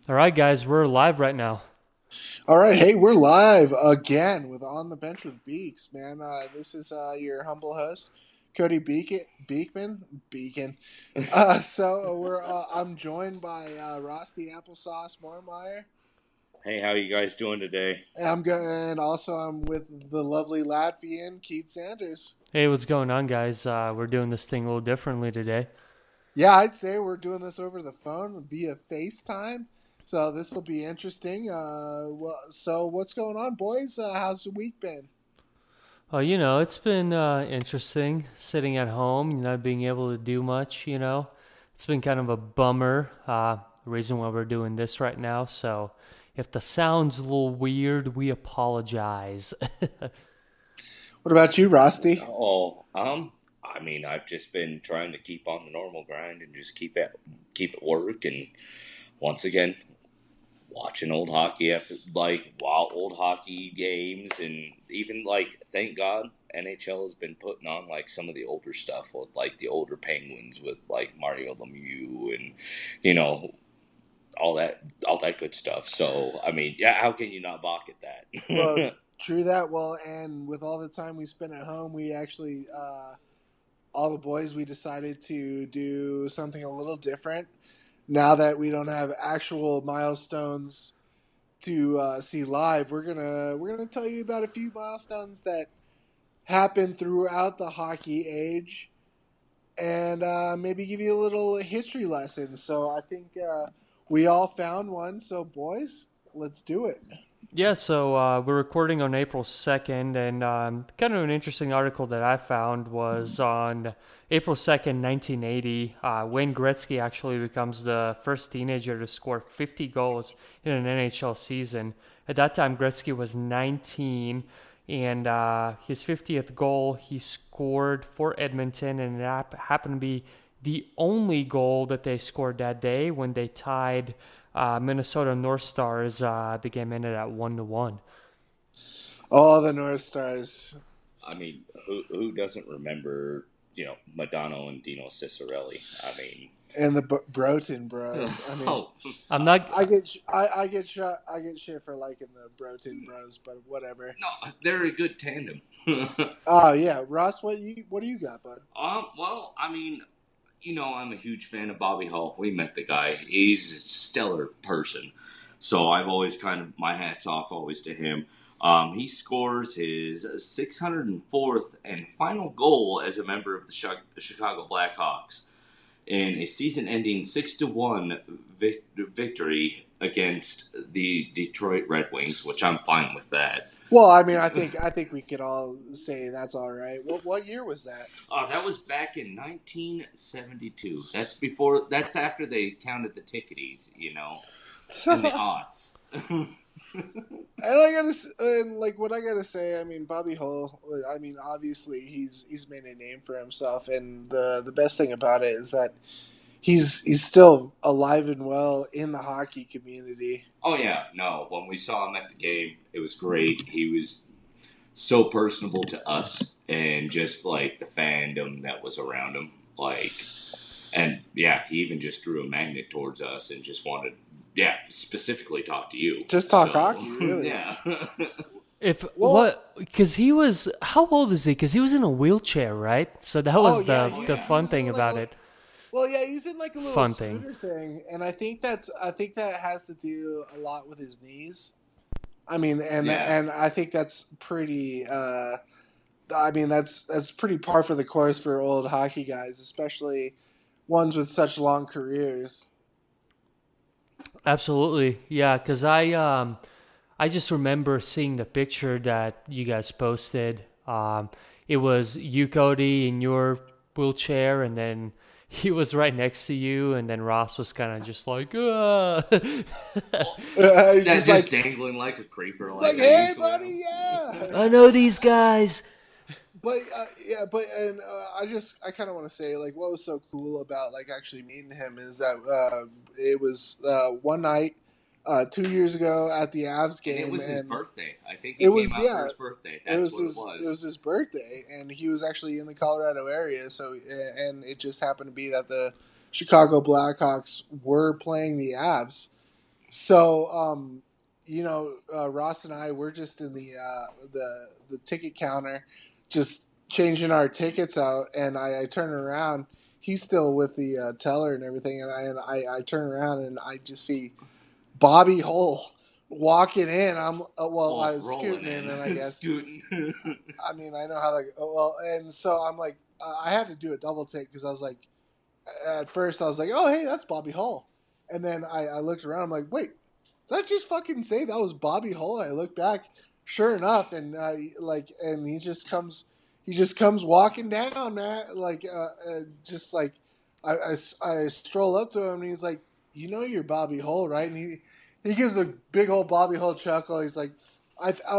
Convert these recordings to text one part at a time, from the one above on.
All right, guys, we're live right now. All right, hey, we're live again with On the Bench with Beeks, man. This is your humble host, Cody Beekman. I'm joined by Ross the Applesauce Mormeyer. Hey, how you guys doing today? And also I'm with the lovely Latvian Keith Sanders. Hey, what's going on, guys? We're doing this thing a little differently today. Yeah, I'd say we're doing this over the phone via FaceTime, so this will be interesting. So what's going on, boys? How's the week been? It's been interesting sitting at home, not being able to do much. It's been kind of a bummer. The reason why we're doing this right now. So if the sound's a little weird, we apologize. What about you, Rusty? I've just been trying to keep on the normal grind and just keep at work, and once again watching old hockey old hockey games, and even thank God NHL has been putting on some of the older stuff with the older Penguins with Mario Lemieux and you know all that good stuff. So yeah, how can you not balk at Well, that? true that. Well, and with all the time we spent at home, we actually, all the boys, we decided to do something a little different. Now that we don't have actual milestones to see live, we're gonna tell you about a few milestones that happened throughout the hockey age, and maybe give you a little history lesson. So I think we all found one. So boys, let's do it. Yeah, so we're recording on April 2nd, and kind of an interesting article that I found was on April 2nd, 1980. Wayne Gretzky actually becomes the first teenager to score 50 goals in an NHL season. At that time, Gretzky was 19, and his 50th goal he scored for Edmonton, and it happened to be the only goal that they scored that day when they tied Minnesota North Stars. The game ended at 1-1. All the North Stars. Who doesn't remember, Madonna and Dino Cicerelli? And the Broten Bros. I mean, Oh, I'm not. I get shit for liking the Broten Bros, but whatever. no, they're a good tandem. Oh yeah, Ross, what do you got, bud? Well, I'm a huge fan of Bobby Hull. We met the guy. He's a stellar person. So I've always my hat's off always to him. He scores his 604th and final goal as a member of the Chicago Blackhawks in a season-ending 6-1 victory against the Detroit Red Wings, which I'm fine with that. Well, I mean, I think we could all say that's all right. What year was that? That was back in 1972. That's after they counted the ticketies, and the odds. What I gotta say. I mean, Bobby Hull. I mean, obviously he's made a name for himself, and the best thing about it is that he's still alive and well in the hockey community. Oh yeah, no. When we saw him at the game, it was great. He was so personable to us, and just the fandom that was around him, and yeah, he even just drew a magnet towards us and just wanted, yeah, specifically talk to you. Just talk So hockey, really. yeah. If Well, what? Because he was. How old is he? Because he was in a wheelchair, right? So that oh was yeah, the he fun was thing in like about a it. well, yeah, he's in like a little Fun thing. scooter thing, and I think that has to do a lot with his knees. I mean, and Yeah. and I think that's pretty. I mean, that's pretty par for the course for old hockey guys, especially ones with such long careers. Absolutely, yeah. Because I just remember seeing the picture that you guys posted. It was you, Cody, in your wheelchair, and then he was right next to you, and then Ross was kind of just like, Well, yeah, Just just like dangling like a creeper, it's like, like I hey, usually buddy, am. yeah. I know these guys. But yeah, but and I kind of want to say like what was so cool about like actually meeting him is that it was one night 2 years ago at the Avs And it game, was his and birthday. I think he it came was out for yeah, his birthday. That's what it it was. was his birthday, and he was actually in the Colorado area. So and it just happened to be that the Chicago Blackhawks were playing the Avs, So, Ross and I, we're just in the ticket counter, just changing our tickets out, and I turn around. He's still with the teller and everything, and I turn around and I just see Bobby Hole walking in. I Well, was rolling scooting in, and I in, guess scooting. I mean I know how like and so I'm like I had to do a double take because I was like at first I was like, oh hey, that's Bobby Hull, and then I looked around. I'm like, wait, did I just fucking say that was Bobby Hull? I look back, sure enough, and and he just comes walking down, man. Just like I stroll up to him, and he's like, you know, you're Bobby Hull, right? And he gives a big old Bobby Hull chuckle. He's like,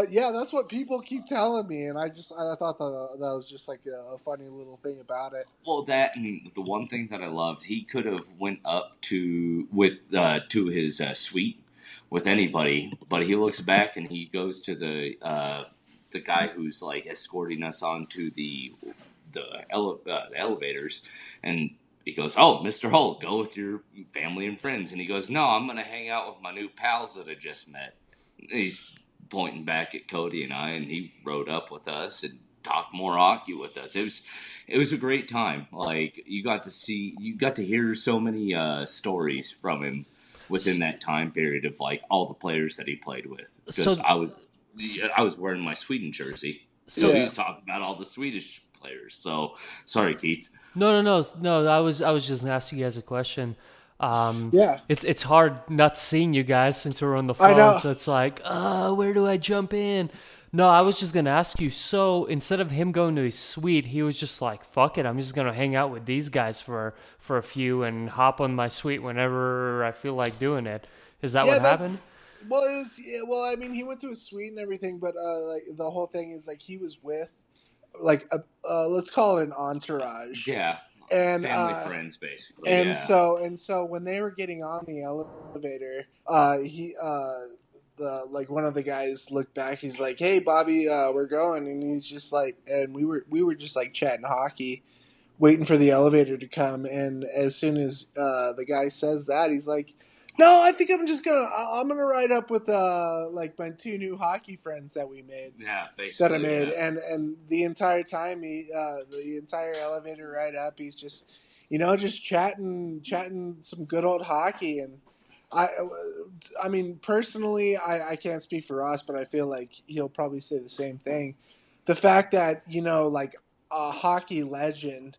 yeah, that's what people keep telling me, and I thought that was just like a funny little thing about it. Well, that and the one thing that I loved, he could have went up to his suite with anybody, but he looks back and he goes to the guy who's like escorting us onto the elevators, and he goes, "Oh, Mister Hull, go with your family and friends," and he goes, "No, I'm gonna hang out with my new pals that I just met." And he's pointing back at Cody and I, and he rode up with us and talked more hockey with us. It was a great time. Like you got to hear so many stories from him within that time period of like all the players that he played with. Because So, I was wearing my Sweden jersey, so he so Yeah. was talking about all the Swedish players. So sorry, Keats. no. I was just gonna ask you guys a question. Yeah, It's hard not seeing you guys since we're on the I phone, know. so it's like, where do I jump in? No, I was just gonna ask you. So instead of him going to his suite, he was just like, "Fuck it, I'm just gonna hang out with these guys for a few and hop on my suite whenever I feel like doing it." Is that what Yeah, happened? well, it was. Yeah, well, I mean, he went to a suite and everything, but like the whole thing is like he was with like a let's call it an entourage, Yeah, and family uh, friends basically. and Yeah, so and so when they were getting on the elevator, he the like one of the guys looked back. He's like, "Hey, Bobby, we're going," and he's just like, and we were just like chatting hockey, waiting for the elevator to come. And as soon as the guy says that, he's like, "No, I think I'm gonna ride up with like my two new hockey friends yeah, that I basically, made." yeah. And the entire time, the entire elevator ride up, he's just just chatting some good old hockey. And I I mean personally, I can't speak for Ross, but I feel like he'll probably say the same thing. The fact that like a hockey legend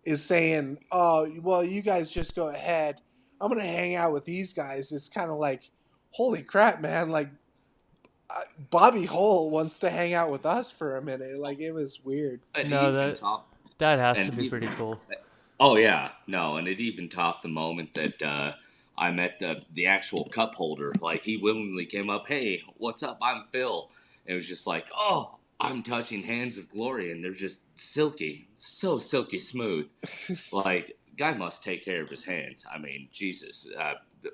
is saying, "Oh, well, you guys just go ahead. I'm gonna hang out with these guys." It's kind of like, holy crap, man! Like Bobby Hole wants to hang out with us for a minute. Like it was weird. And No, even that top that has to and be pretty cool. oh yeah, no, and it even topped the moment that I met the actual cup holder. Like he willingly came up, "Hey, what's up? I'm Phil." And it was just like, "Oh, I'm touching hands of glory, and they're just silky, so silky smooth." Like guy must take care of his hands. I mean, Jesus.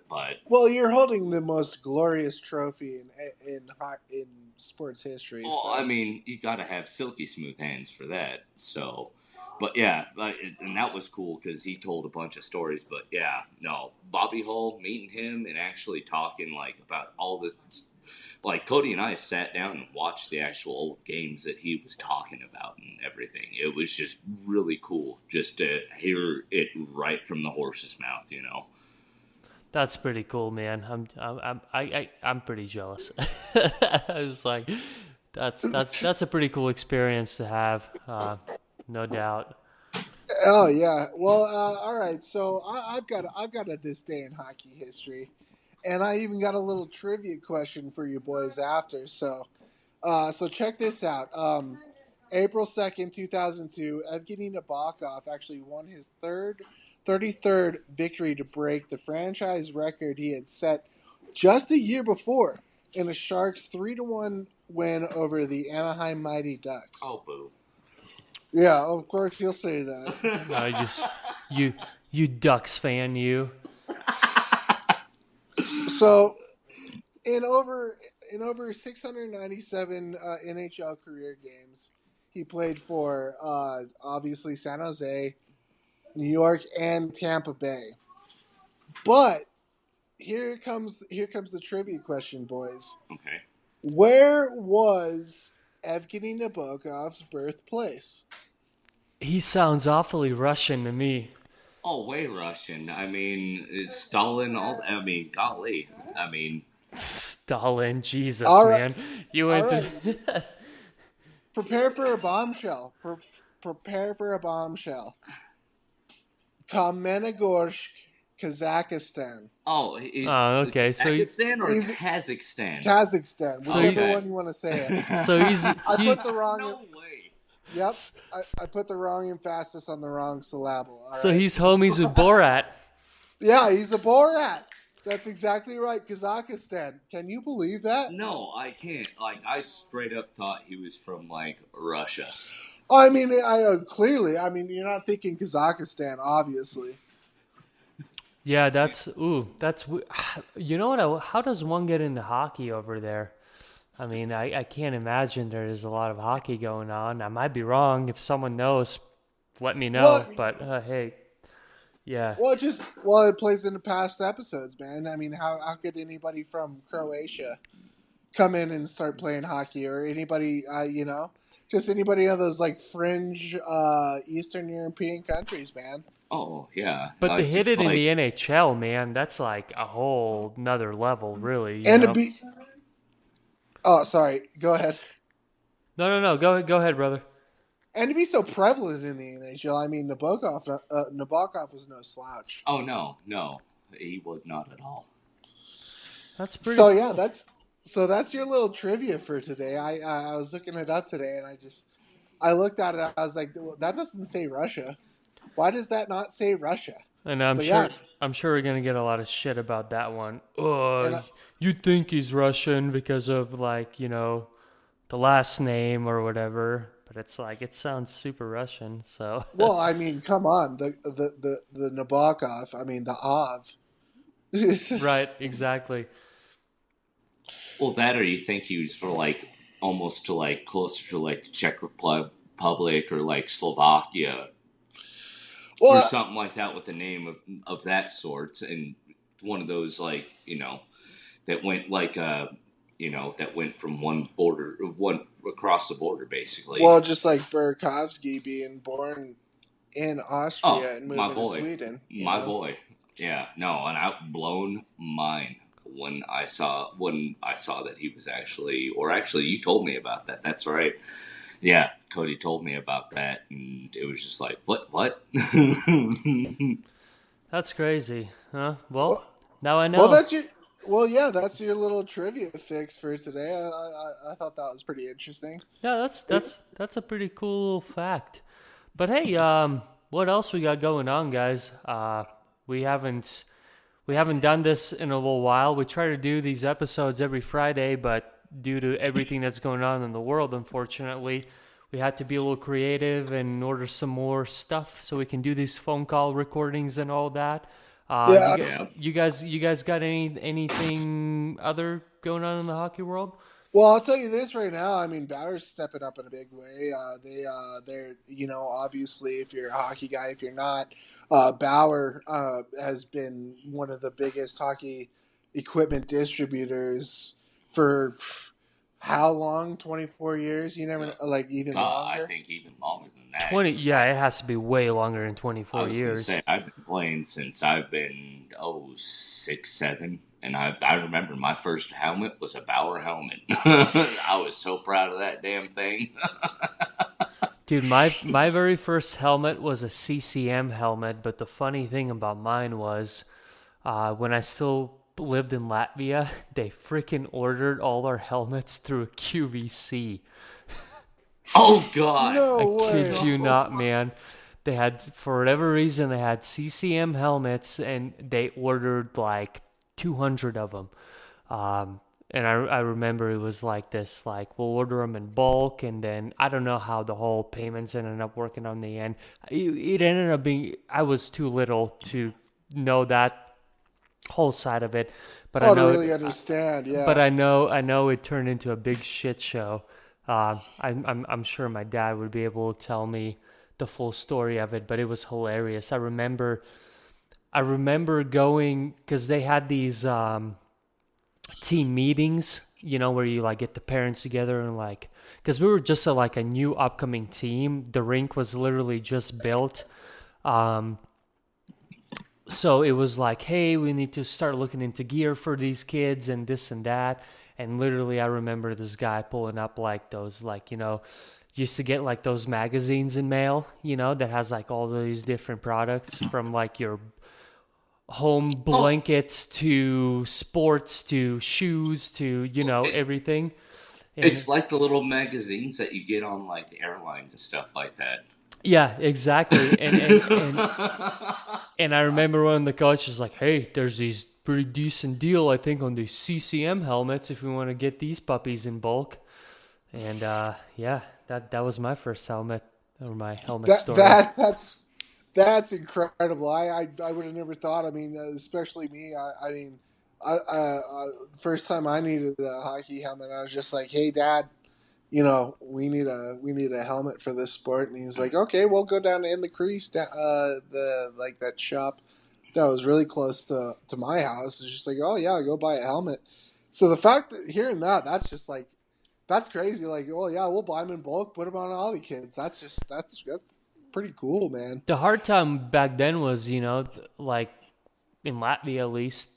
But Well, you're holding the most glorious trophy in sports history, well, I so mean, you got to have silky smooth hands for that. So, but yeah, and that was cool because he told a bunch of stories. But yeah, no, Bobby Hull, meeting him and actually talking like about all the, like Cody and I sat down and watched the actual old games that he was talking about and everything. It was just really cool just to hear it right from the horse's mouth, you know. That's pretty cool, man. I'm pretty jealous. I was like, that's a pretty cool experience to have, no doubt. oh yeah. Well, all right. So I've got a this day in hockey history, and I even got a little trivia question for you boys after. So check this out. April 2nd, 2002, Evgeny Nabokov actually won his 33rd victory to break the franchise record he had set just a year before in a Sharks 3-1 win over the Anaheim Mighty Ducks. Oh, boo. Yeah, of course you'll say that. I just you you Ducks fan, you. So in over in over 697 NHL career games, he played for obviously San Jose, New York, and Tampa Bay. But here comes the trivia question, boys. Okay. Where was Evgeny Nabokov's birthplace? He sounds awfully Russian to me. Oh, way Russian. I mean, is Stalin all? I mean, golly. I mean, Stalin, Jesus, All right, man. You all went right. to. Prepare for a bombshell. Prepare for a bombshell. Kamenogorsk, Kazakhstan. oh, he's Oh, okay. Pakistan or He's Kazakhstan? Kazakhstan, So whichever Okay. one you want to say it. So he's I he. put the wrong. No way. Yep, I put the wrong emphasis on the wrong syllable. All So right? he's homies with Borat. Yeah, he's a Borat. That's exactly right. Kazakhstan. Can you believe that? No, I can't. Like, I straight up thought he was from like Russia. I mean, clearly. I mean, you're not thinking Kazakhstan, obviously. Yeah, that's you know what? How does one get into hockey over there? I mean, I can't imagine there's a lot of hockey going on. I might be wrong. If someone knows, let me know. Well- But hey, yeah. Well, it plays into past episodes, man. I mean, how could anybody from Croatia come in and start playing hockey, or anybody, just anybody of those like fringe Eastern European countries, man? Oh yeah. But to It's hit it in like- the NHL, man, that's like a whole nother level, really. You And know? to be, oh, sorry, go ahead. No. Go ahead, brother. And to be so prevalent in the NHL, I mean, Nabokov was no slouch. Oh no, he was not at all. That's pretty. So yeah, that's your little trivia for today. I was looking it up today, and I looked at it. I was like, well, that doesn't say Russia. Why does that not say Russia? And I'm But sure yeah. I'm sure we're gonna get a lot of shit about that one. Oh, And you think he's Russian because of like the last name or whatever, but it's like it sounds super Russian. So Well, I mean, come on, the Nabokov. I mean, the Av. right, exactly. Well, that or you think he was for like almost to like closer to like the Czech Republic or like Slovakia or Well, something like that with the name of that sort, and one of those like that went like that went from one across the border basically. well, just like Burakovsky being born in Austria and my moving to boy, Sweden. my boy, yeah, no, and I blown mine when I saw that he was actually you told me about that. That's right. Yeah, Cody told me about that, and it was just like, what? That's crazy, huh? Well, now I know. Well, that's your little trivia fix for today. I thought that was pretty interesting. Yeah, that's a pretty cool little fact. But hey, what else we got going on, guys? We haven't done this in a little while. We try to do these episodes every Friday, but due to everything that's going on in the world, unfortunately, we had to be a little creative and order some more stuff so we can do these phone call recordings and all that. Yeah. You guys got anything other going on in the hockey world? Well, I'll tell you this right now. I mean, Bauer's stepping up in a big way. They're obviously, if you're a hockey guy, if you're not, Bauer has been one of the biggest hockey equipment distributors for how long? 24 years? You never like even longer. I think even longer than that. 20. Yeah, it has to be way longer than 24 I was years. gonna say, I've been playing since I've been 6, 7, and I remember my first helmet was a Bauer helmet. I was so proud of that damn thing. Dude, my very first helmet was a CCM helmet, but the funny thing about mine was when I still lived in Latvia, they freaking ordered all our helmets through a QVC. Oh God! No I way. kid you not, man. They had, for whatever reason, they had CCM helmets, and they ordered like 200 of them. And I remember it was like this, like, we'll order them in bulk, and then I don't know how the whole payments ended up working on the end. It ended up being, I was too little to know that whole side of it, but I To know really understand, yeah. but I know it turned into a big shit show. I'm sure my dad would be able to tell me the full story of it, but it was hilarious. I remember I remember going because they had these team meetings, where you like get the parents together and like, because we were just like a new upcoming team. The rink was literally just built. Um, so it was like, hey, we need to start looking into gear for these kids and this and that. And literally, I remember this guy pulling up like those, like, used to get like those magazines in mail, that has like all these different products from like your home Oh, blankets to sports to shoes to, it, everything. And it's like the little magazines that you get on like the airlines and stuff like that. yeah, exactly. And I remember when the coach was like, "Hey, there's these pretty decent deal, I think, on these CCM helmets if we want to get these puppies in bulk." And yeah, that was my first helmet or my helmet That story. that that's incredible. I would have never thought. I mean, especially me. I mean, first time I needed a hockey helmet, I was just like, "Hey, Dad, we need a helmet for this sport." And he's like, "Okay, we'll go down to In the Crease, the like that shop that was really close to my house." It's just like, "Oh yeah, go buy a helmet." So the fact that hearing that, that's crazy. Like, oh yeah, we'll buy them in bulk, put them on all the kids. That's pretty cool, man. The hard time back then was, like in Latvia at least,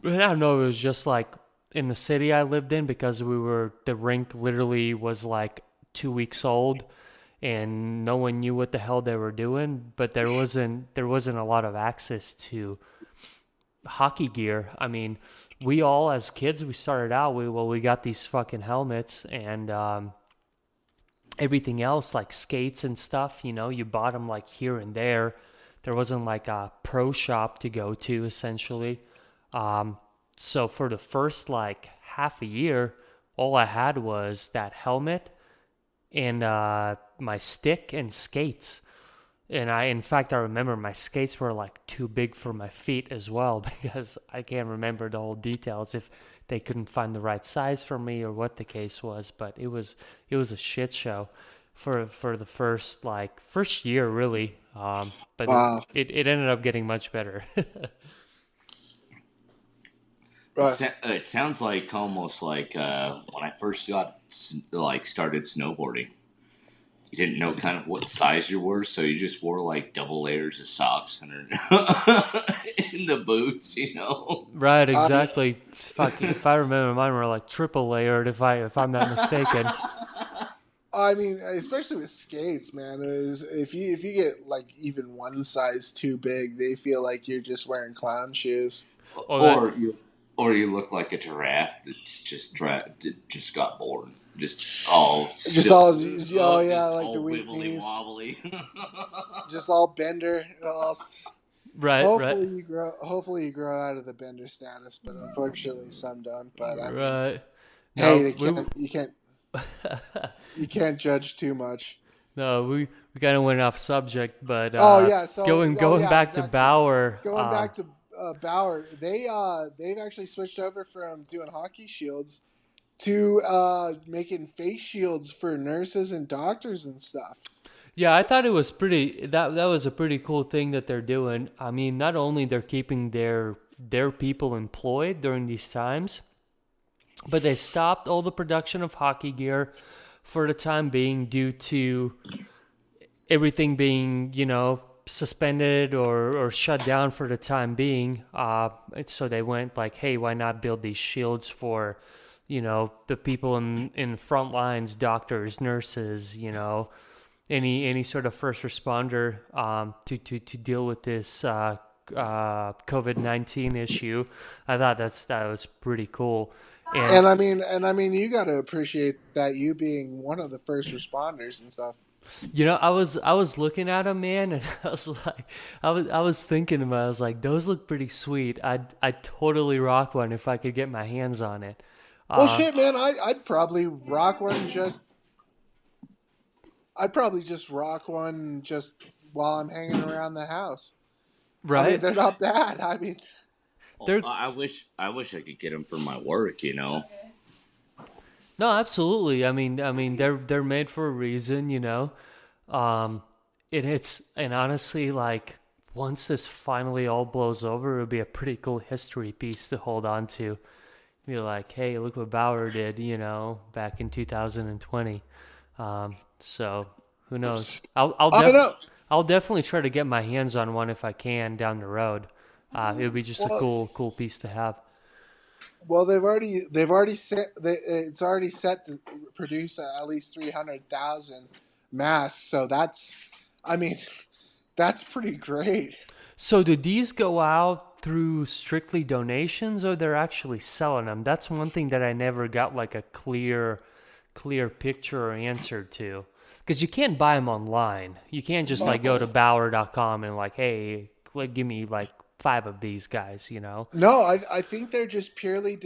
and I don't know, it was just like in the city I lived in because the rink literally was like 2 weeks old and no one knew what the hell they were doing, but there wasn't a lot of access to hockey gear. I mean, we all as kids, we started out, we got these fucking helmets and everything else like skates and stuff, you bought them like here and there. There wasn't like a pro shop to go to essentially. Um, so for the first like half a year, all I had was that helmet and my stick and skates. And in fact, I remember my skates were like too big for my feet as well because I can't remember the whole details if they couldn't find the right size for me or what the case was. But it was a shit show for the first year really. But Wow. it ended up getting much better. Right. It sounds like almost like when I first started snowboarding. You didn't know kind of what size you were, so you just wore like double layers of socks under in the boots, you know. Right, I exactly. Fuck, if I remember, mine were like triple layered if I'm not mistaken. I mean, especially with skates, man. If you get like even one size too big, they feel like you're just wearing clown shoes. Oh, that Or you look like a giraffe that's just got born, just all Just stiff, all, oh yeah, just like the all weak wibbly knees, wobbly. just all bender. right, right, Hopefully you grow out of the bender status, but unfortunately some don't. But I mean, right. hey, No, they can't, you can't judge too much. no, we kind of went off subject, but Oh yeah, so oh going yeah, back to exactly. Bauer. Going back to Bauer, they've actually switched over from doing hockey shields to making face shields for nurses and doctors and stuff. Yeah, I thought it was pretty. That was a pretty cool thing that they're doing. I mean, not only they're keeping their people employed during these times, but they stopped all the production of hockey gear for the time being due to everything being, suspended or shut down for the time being. So they went like, hey, why not build these shields for, the people in front lines, doctors, nurses, any sort of first responder to deal with this COVID-19 issue. I thought that was pretty cool. And And I mean, you got to appreciate that, you being one of the first responders and stuff. I was looking at them, man, and I was like, I was thinking about, I was like, those look pretty sweet. I'd totally rock one if I could get my hands on it. Well, Uh, shit, man, I'd probably rock one just. I'd probably just rock one just while I'm hanging around the house. I mean, right? they're not bad. I mean, Well, They're I wish I could get them for my work, you know. No, absolutely. I mean, they're made for a reason, Um, and honestly, like once this finally all blows over, it'll be a pretty cool history piece to hold on to. Be like, hey, look what Bauer did, back in 2020. So who knows? I know. I'll definitely try to get my hands on one if I can down the road. It would be just a Well, cool piece to have. well, they've already set. It's already set to produce at least 300,000 masks. So that's, I mean, that's pretty great. So do these go out through strictly donations, or they're actually selling them? That's one thing that I never got like a clear picture or answer to. Because you can't buy them online. You can't just like go to No. Bauer.com and like, hey, like, give me like 5 of these guys. No, I think they're just purely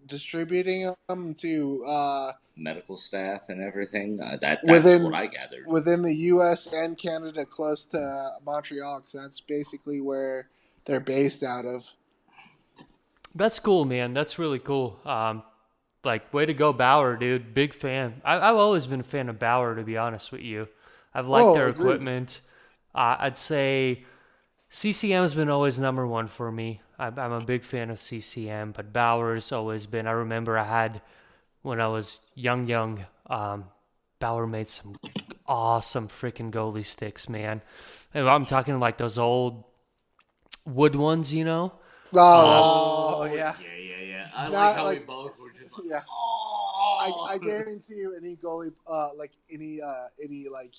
distributing them to Medical staff and everything. That's what within I gathered. within the U.S. and Canada, close to Montreal, because that's basically where they're based out of. That's cool, man. That's really cool. Like, way to go, Bauer, dude. Big fan. I've always been a fan of Bauer, to be honest with you. I've liked Oh, their agreed. equipment. I'd say CCM's been always number one for me. I'm a big fan of CCM, but Bauer's always been. I remember I had, when I was young, Bauer made some awesome freaking goalie sticks, man. And I'm talking like those old wood ones. Uh, Oh, Oh, yeah. yeah. I like Not how we like, both were just like, yeah. I oh. guarantee you, any goalie, like any like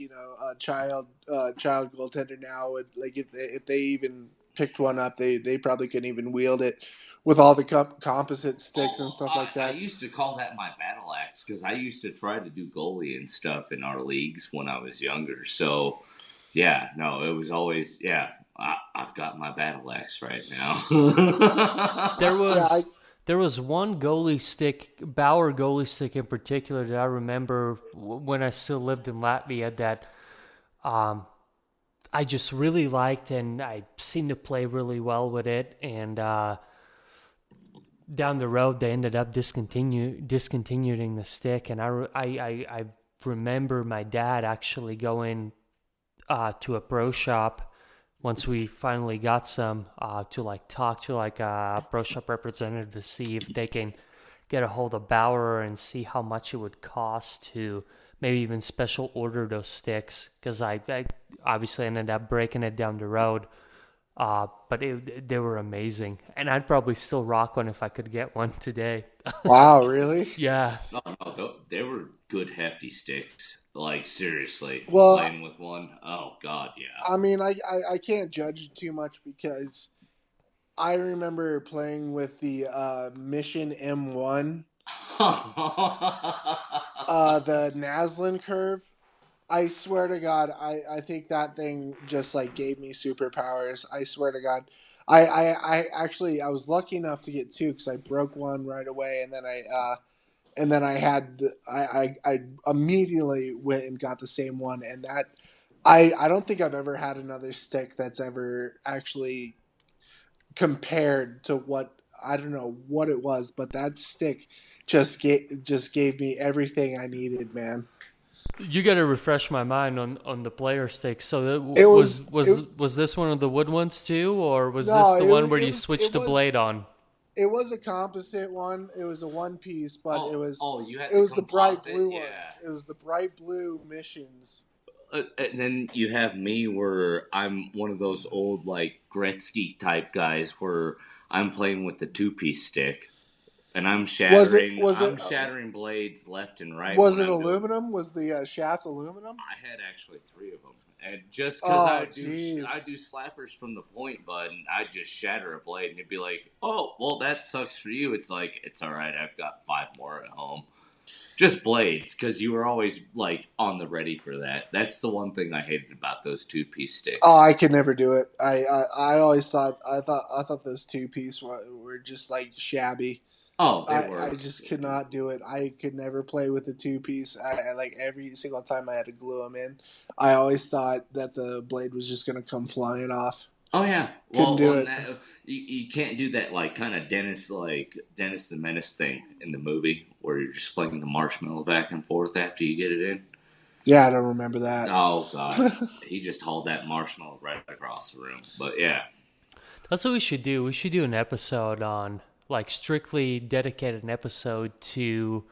child goaltender now would, like, if they even picked one up, they probably couldn't even wield it with all the composite sticks and Oh, stuff like I that. used to call that my battle axe because I used to try to do goalie and stuff in our leagues when I was younger. So, yeah, no, it was always, yeah, I've got my battle axe right now. there Yeah, was there was one goalie stick, Bauer goalie stick in particular, that I remember when I still lived in Latvia, that um, I just really liked, and I seemed to play really well with it. And down the road, they ended up discontinuing the stick, and I remember my dad actually going to a pro shop once we finally got some, to like talk to like a pro shop representative to see if they can get a hold of Bauer and see how much it would cost to maybe even special order those sticks, because I obviously ended up breaking it down the road. But they were amazing, and I'd probably still rock one if I could get one today. wow, really? Yeah. No, no, they were good hefty sticks. Like, seriously, Well, playing with one, oh, God, yeah. I mean, I can't judge it too much because I remember playing with the Mission M1, the Naslin curve. I swear to God, I think that thing just like gave me superpowers. I swear to God. I actually I was lucky enough to get two because I broke one right away, and then I had I immediately went and got the same one, and that I don't think I've ever had another stick that's ever actually compared to what, I don't know what it was, but that stick just gave me everything I needed, man. You got to refresh my mind on the player sticks. So that It was was this one of the wood ones too, or was this no, the it one was where it you was switched it the was blade on? it was a composite one. It was a one piece, but it Oh, was oh, you had it the was the bright composite, blue yeah. ones. It was the bright blue missions. And then you have me where I'm one of those old like Gretzky type guys where I'm playing with the two piece stick and I'm Was it shattering was it I'm shattering blades left and right was when it I'm doing. aluminum? Was the shaft aluminum? I had actually three of them, and just because Oh, I jeez. do slappers from the point button, I just shatter a blade, and it'd be like, oh, well, that sucks for you. It's like it's all right. I've got five more at home. Just blades, because you were always like on the ready for that. That's the one thing I hated about those two piece Oh, sticks. I could never do it. I always thought those two piece were just like shabby. Oh, they I were. just could not do it. I could never play with the two piece. I like every single time I had to glue them in. I always thought that the blade was just gonna come flying off. Oh yeah. Couldn't Well, do on it. that you can't do that like kind of Dennis the Menace thing in the movie where you're just flinging the marshmallow back and forth after you get it in. Yeah, I don't remember that. Oh God, he just hauled that marshmallow right across the room. But yeah, That's what we should do. We should do an episode on, like, strictly dedicated an episode to,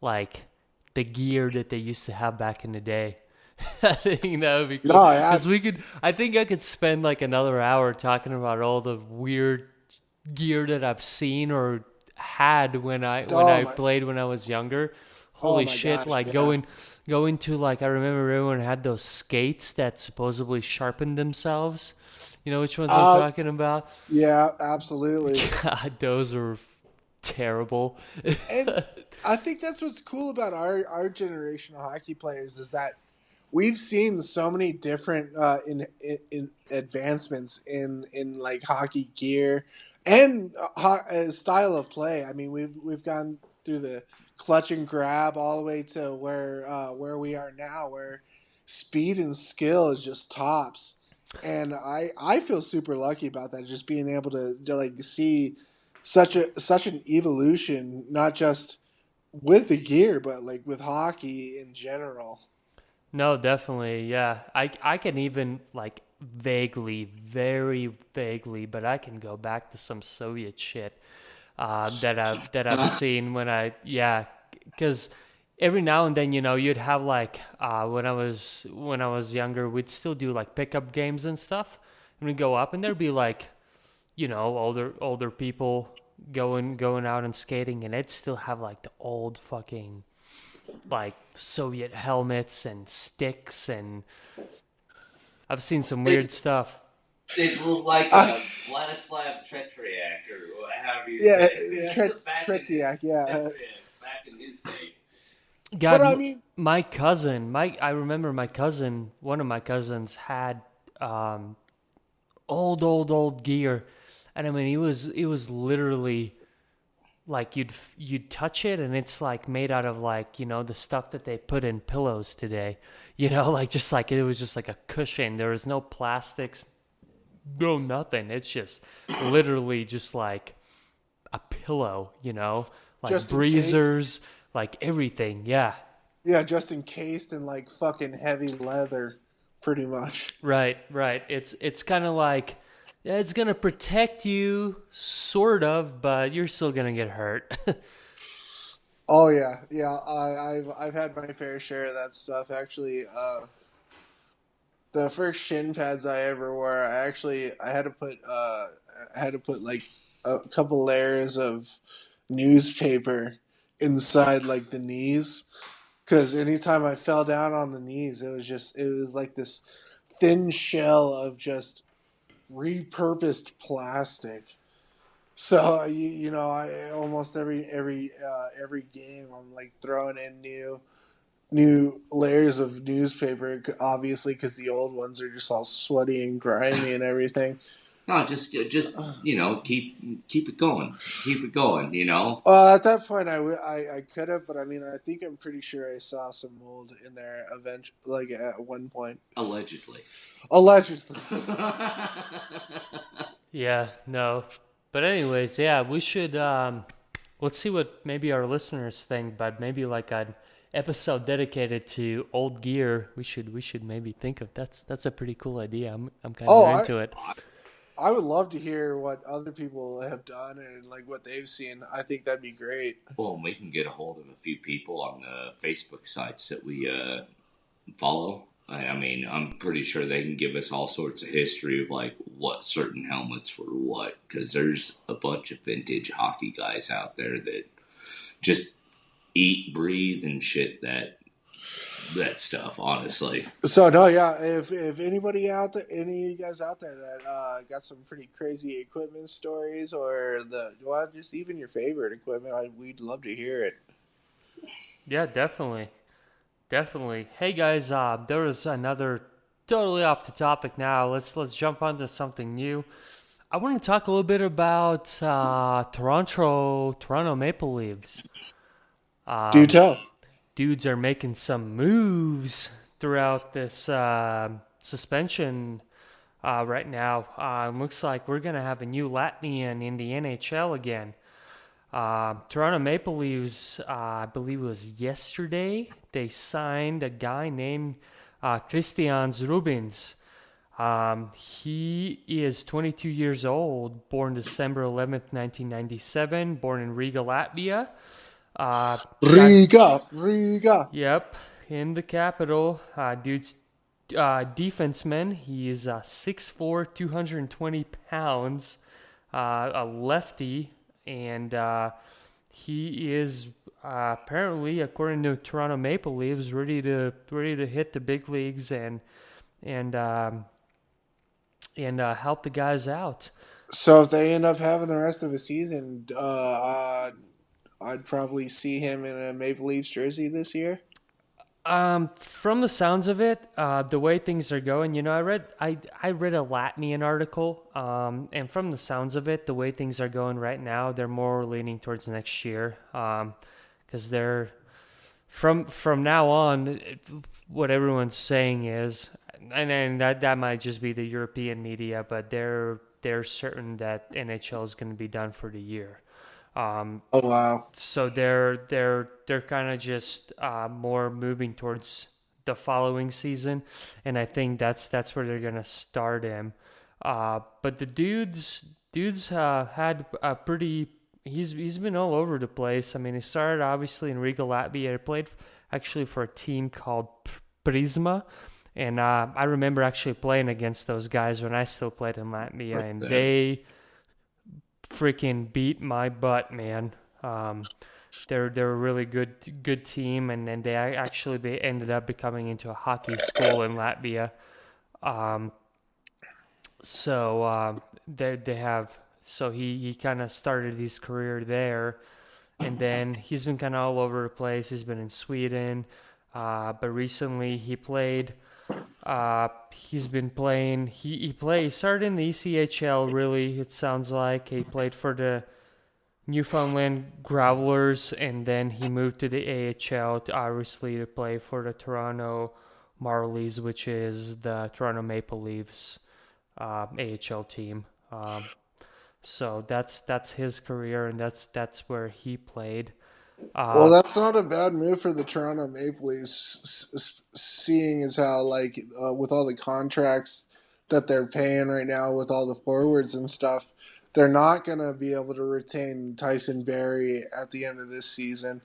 like, the gear that they used to have back in the day. I think that would be cool. No, yeah, Because I think I could spend like another hour talking about all the weird gear that I've seen or had when oh I my, played when I was younger. oh Holy my shit! gosh, Like yeah. going to, like, I remember everyone had those skates that supposedly sharpened themselves. You know which ones I'm Uh, talking about? yeah, absolutely. God, those are terrible. And I think that's what's cool about our generation of hockey players is that we've seen so many different in advancements in like hockey gear and style of play. I mean, we've gone through the clutch and grab all the way to where we are now, where speed and skill is just tops. And I feel super lucky about that, just being able to like see such an evolution, not just with the gear, but like with hockey in general. No, definitely, yeah. I can even, like, vaguely, very vaguely, but I can go back to some Soviet shit that I've seen when I yeah, because every now and then, you'd have, like, when I was younger, we'd still do like pickup games and stuff, and we'd go up and there'd be, like, older people going out and skating, and they'd still have, like, the old fucking, like, Soviet helmets and sticks, and I've seen some weird stuff. they look like Uh, Vladislav Tretriak or however you yeah, say it. Tretiak, yeah. Back in his day. But God, I mean, my cousin, I remember my cousin, one of my cousins had um, old gear, and I mean, it was literally like you'd touch it and it's like made out of, like, the stuff that they put in pillows today. Like, just like it was just like a cushion. There was no plastics, no nothing. It's just literally just like a pillow, like just in case, breezers, like everything. Yeah. yeah, just encased in like fucking heavy leather, pretty much. Right. It's kind of like, yeah, it's gonna protect you, sort of, but you're still gonna get hurt. Oh yeah, yeah. I've had my fair share of that stuff. Actually, the first shin pads I ever wore, I had to put like a couple layers of newspaper inside like the knees, because anytime I fell down on the knees, it was like this thin shell of just repurposed plastic. So I almost every game I'm like throwing in new layers of newspaper, obviously, because the old ones are just all sweaty and grimy and everything. No, just keep it going, keep it going. At that point, I could have, but I mean, I think I'm pretty sure I saw some mold in there eventually, like at one point. Allegedly. Allegedly. Yeah, no. But anyways, yeah, we should let's see what maybe our listeners think, but maybe like an episode dedicated to old gear. We should maybe think of that's a pretty cool idea. I'm kind Oh, of into it. I would love to hear what other people have done and like what they've seen. I think that'd be great. Well, we can get a hold of a few people on the Facebook sites that we follow. I mean, I'm pretty sure they can give us all sorts of history of like what certain helmets were what, because there's a bunch of vintage hockey guys out there that just eat, breathe, and shit that stuff. Honestly, So no, yeah. If anybody out there, any of you guys out there that got some pretty crazy equipment stories, or just even your favorite equipment, we'd love to hear it. Yeah, definitely. Definitely. Hey guys, there was another totally off the topic now. Let's jump onto something new. I want to talk a little bit about Toronto Maple Leafs. Do tell. Dudes are making some moves throughout this suspension right now. Looks like we're gonna have a new Latvian in the NHL again. Toronto Maple Leafs, I believe it was yesterday, they signed a guy named Christian Rubins. He is 22 years old, born December 11th, 1997, born in Riga, Latvia. Got Riga, Riga. Yep, in the capital. Dude's defenseman. He is 6'4", 220 pounds, a lefty, and he is apparently, according to Toronto Maple Leafs, ready to hit the big leagues and help the guys out. So if they end up having the rest of the season, I'd probably see him in a Maple Leafs jersey this year. From the sounds of it, the way things are going, I read a Latvian article, and from the sounds of it, the way things are going right now, they're more leaning towards next year, because they're from now on, what everyone's saying is, and that might just be the European media, but they're certain that NHL is going to be done for the year. Oh wow! So they're kind of just more moving towards the following season, and I think that's where they're gonna start him. But the dudes had a pretty. He's been all over the place. I mean, he started obviously in Riga, Latvia. He played actually for a team called Prisma, and I remember actually playing against those guys when I still played in Latvia, and they freaking beat my butt, man. They're a really good team, and then they actually ended up becoming into a hockey school in Latvia. Um, so they have so he kind of started his career there, and then he's been kind of all over the place. He's been in Sweden, but recently he's been playing. He started in the ECHL. Really, it sounds like he played for the Newfoundland Growlers, and then he moved to the AHL obviously to play for the Toronto Marlies, which is the Toronto Maple Leafs AHL team. So that's his career, and that's where he played. Well, Uh, that's not a bad move for the Toronto Maple Leafs, seeing as how with all the contracts that they're paying right now, with all the forwards and stuff, they're not gonna be able to retain Tyson Barrie at the end of this season.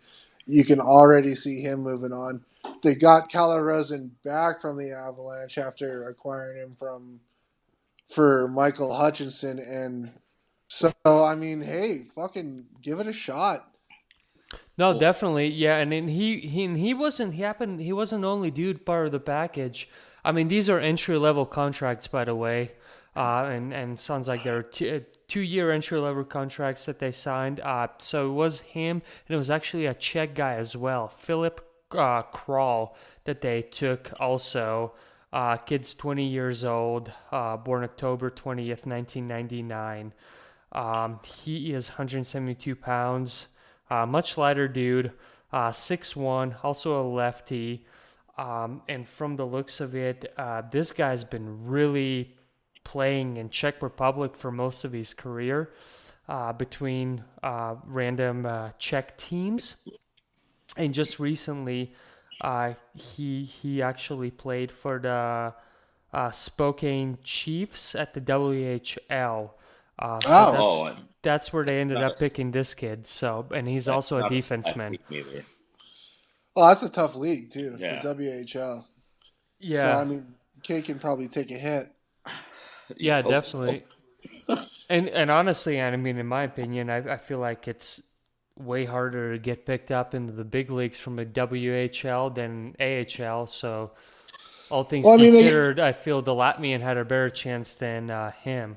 You can already see him moving on. They got Kalle Rosen back from the Avalanche after acquiring him for Michael Hutchinson, and so I mean, hey, fucking give it a shot. no, Well, definitely, yeah, and then he wasn't the only dude part of the package. I mean, these are entry level contracts, by the way, and sounds like they're 2 year entry level contracts that they signed. So it was him, and it was actually a Czech guy as well, Philip Kral, that they took also. Kid's 20 years old, born October 20th, 1999. He is 172 pounds, much lighter dude, 6'1", also a lefty. And from the looks of it, this guy's been really playing in Czech Republic for most of his career, between random Czech teams. And just recently, he actually played for the Spokane Chiefs at the WHL. So Oh, oh, that's where they ended not up a picking this kid. So, and he's that's also a not a defenseman. league either. well, that's a tough league too, the Yeah, WHL. So I Yeah, mean, Kate can probably take a hit. you'd yeah, hope so. definitely. And honestly, I mean, in my opinion, I feel like it's way harder to get picked up into the big leagues from a WHL than AHL. So, all things Well, I mean, considered, I feel the Latvian had a better chance than him.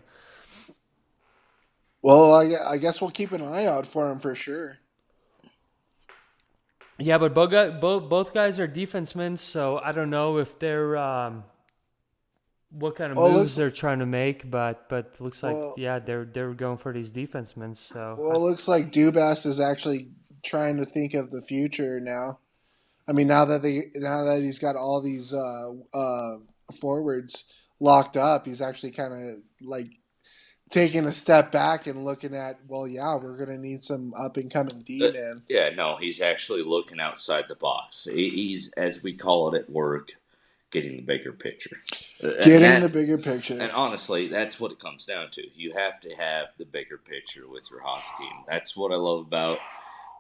I guess we'll keep an eye out for him for sure. Yeah, but both guys are defensemen, so I don't know if they're what kind of Well, it moves looks they're trying to make, but it looks like well, yeah, they're going for these defensemen. So well, it looks like Dubas is actually trying to think of the future now. I mean, now that he's got all these forwards locked up, he's actually kind of like taking a step back and looking at, well, yeah, we're going to need some up and coming D man. Yeah, no, he's actually looking outside the box. He's, as we call it at work, getting the bigger picture. And Getting the that's bigger picture. and honestly, that's what it comes down to. You have to have the bigger picture with your hockey team. That's what I love about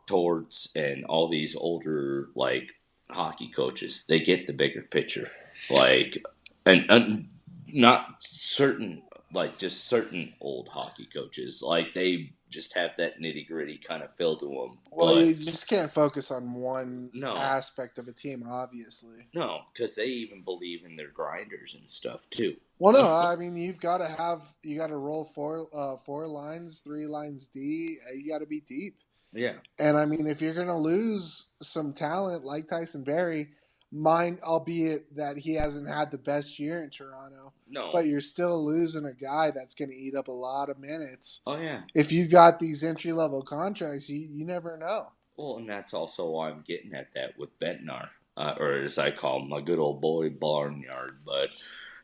Torts and all these older like hockey coaches. They get the bigger picture, like and not certain like just certain old hockey coaches. Like they just have that nitty gritty kind of feel to them. Well, But you just can't focus on one no, aspect of a team, obviously. no, because they even believe in their grinders and stuff too. Well, no, I mean you got to roll four lines, 3 lines D. You got to be deep. Yeah. And I mean, if you're going to lose some talent like Tyson Berry, albeit that he hasn't had the best year in Toronto, No. but you're still losing a guy that's going to eat up a lot of minutes. Oh yeah. If you got these entry level contracts, you never know. Well, and that's also why I'm getting at that with Bentnar, or as I call him, my good old boy Barnyard. But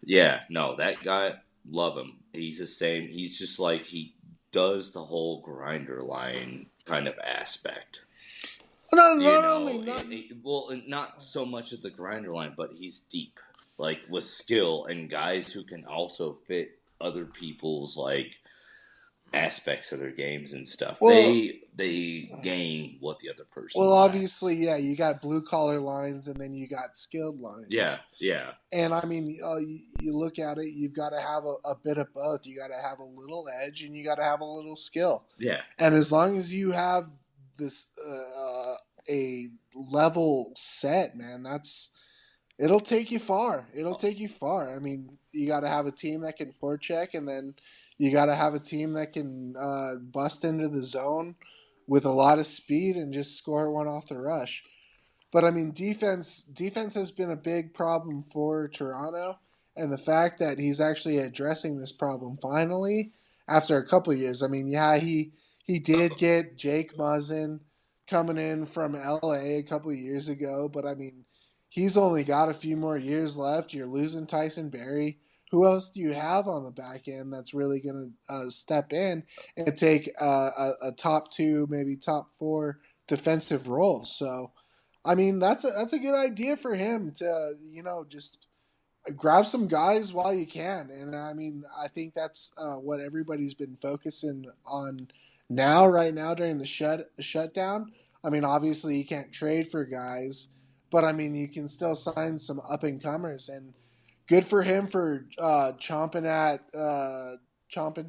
yeah, no, that guy, love him. He's the same. He's just like he does the whole grinder line kind of aspect. No, You not know, only not. well, not so much of the grinder line, but he's deep, like with skill and guys who can also fit other people's like aspects of their games and stuff. Well, they gain what the other person. Well, lacks. obviously, yeah, you got blue collar lines, and then you got skilled lines. Yeah, yeah. And I mean, you look at it, you've got to have a bit of both. You got to have a little edge, and you got to have a little skill. Yeah. And as long as you have this a level set, man, it'll take you far. It'll take you far. I mean, you got to have a team that can forecheck, and then you got to have a team that can bust into the zone with a lot of speed and just score one off the rush. But I mean, defense has been a big problem for Toronto, and the fact that he's actually addressing this problem finally after a couple of years. I mean, yeah, he did get Jake Muzzin coming in from LA a couple of years ago, but I mean, he's only got a few more years left. You're losing Tyson Berry. Who else do you have on the back end that's really going to step in and take a top 2, maybe top 4 defensive role? So, I mean, that's a good idea for him to just grab some guys while you can. And I mean, I think that's what everybody's been focusing on right now during the shutdown. I mean, obviously you can't trade for guys, but I mean you can still sign some up and comers, and good for him for chomping